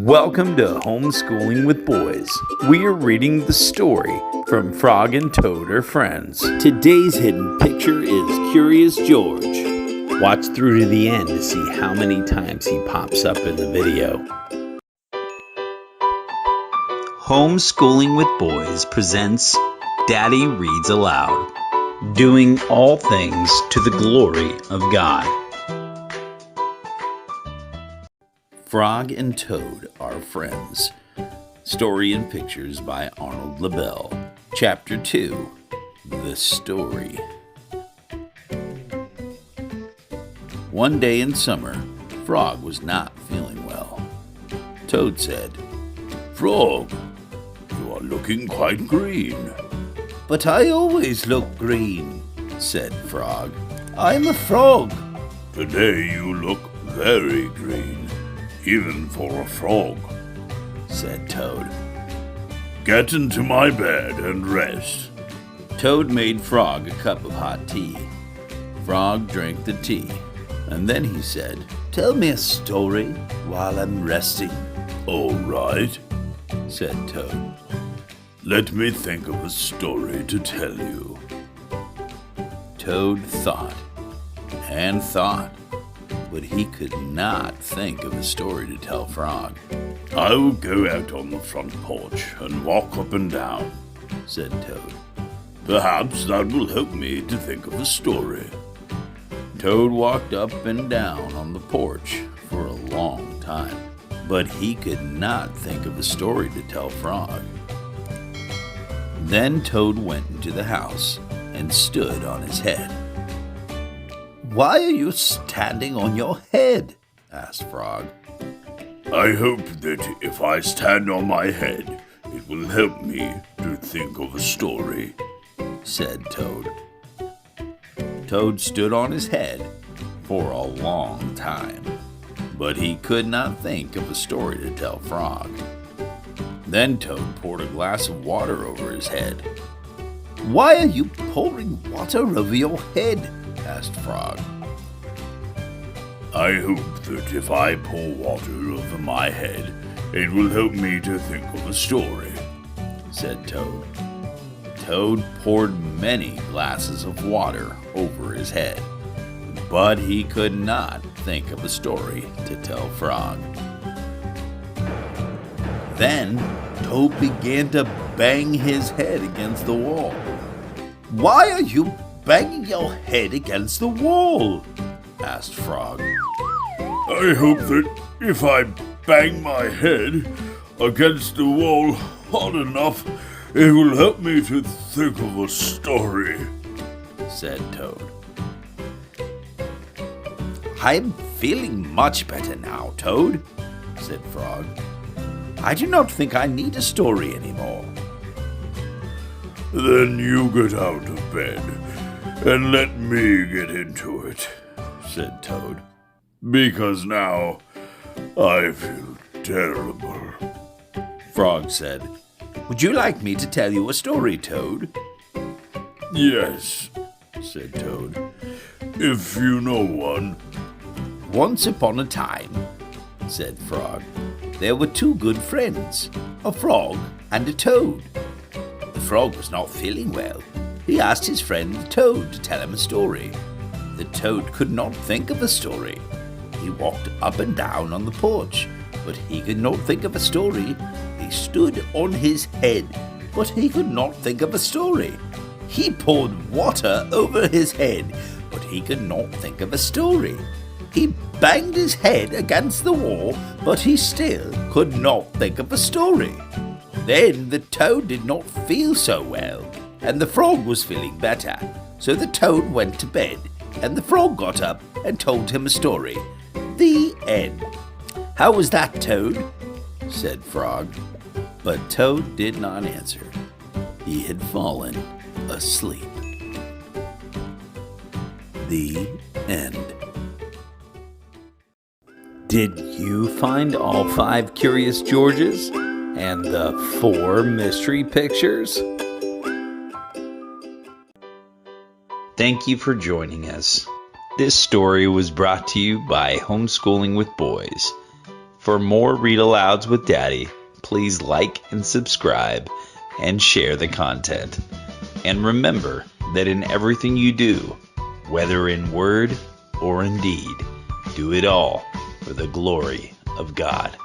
Welcome to Homeschooling with Boys. We are reading the story from Frog and Toad Are Friends. Today's hidden picture is Curious George. Watch through to the end to see how many times he pops up in the video. Homeschooling with Boys presents Daddy Reads Aloud, doing all things to the glory of God. Frog and Toad Are Friends. Story and Pictures by Arnold Lobel. Chapter 2. The Story. One day in summer, Frog was not feeling well. Toad said, "Frog, you are looking quite green." "But I always look green," said Frog. "I'm a frog." "Today you look very green, even for a frog," said Toad. "Get into my bed and rest." Toad made Frog a cup of hot tea. Frog drank the tea, and then he said, "Tell me a story while I'm resting." "All right," said Toad. "Let me think of a story to tell you." Toad thought and thought, but he could not think of a story to tell Frog. "I'll go out on the front porch and walk up and down," said Toad. "Perhaps that will help me to think of a story." Toad walked up and down on the porch for a long time, but he could not think of a story to tell Frog. Then Toad went into the house and stood on his head. "Why are you standing on your head?" asked Frog. "I hope that if I stand on my head, it will help me to think of a story," said Toad. Toad stood on his head for a long time, but he could not think of a story to tell Frog. Then Toad poured a glass of water over his head. "Why are you pouring water over your head?" asked Frog. "I hope that if I pour water over my head, it will help me to think of a story," said Toad. Toad poured many glasses of water over his head, but he could not think of a story to tell Frog. Then Toad began to bang his head against the wall. "Why are you banging your head against the wall?" asked Frog. "I hope that if I bang my head against the wall hard enough, it will help me to think of a story," said Toad. "I'm feeling much better now, Toad," said Frog. "I do not think I need a story anymore." "Then you get out of bed and let me get into it," said Toad, "because now I feel terrible." Frog said, "Would you like me to tell you a story, Toad?" "Yes," said Toad, "if you know one." "Once upon a time," said Frog, "there were two good friends, a frog and a toad. The frog was not feeling well. He asked his friend the toad to tell him a story. The toad could not think of a story. He walked up and down on the porch, but he could not think of a story. He stood on his head, but he could not think of a story. He poured water over his head, but he could not think of a story. He banged his head against the wall, but he still could not think of a story. Then the toad did not feel so well, and the frog was feeling better. So the toad went to bed, and the frog got up and told him a story. The end." "How was that, Toad?" said Frog. But Toad did not answer. He had fallen asleep. The end. Did you find all 5 Curious Georges and the 4 mystery pictures? Thank you for joining us. This story was brought to you by Homeschooling with Boys. For more read-alouds with Daddy, please like and subscribe and share the content. And remember that in everything you do, whether in word or in deed, do it all for the glory of God.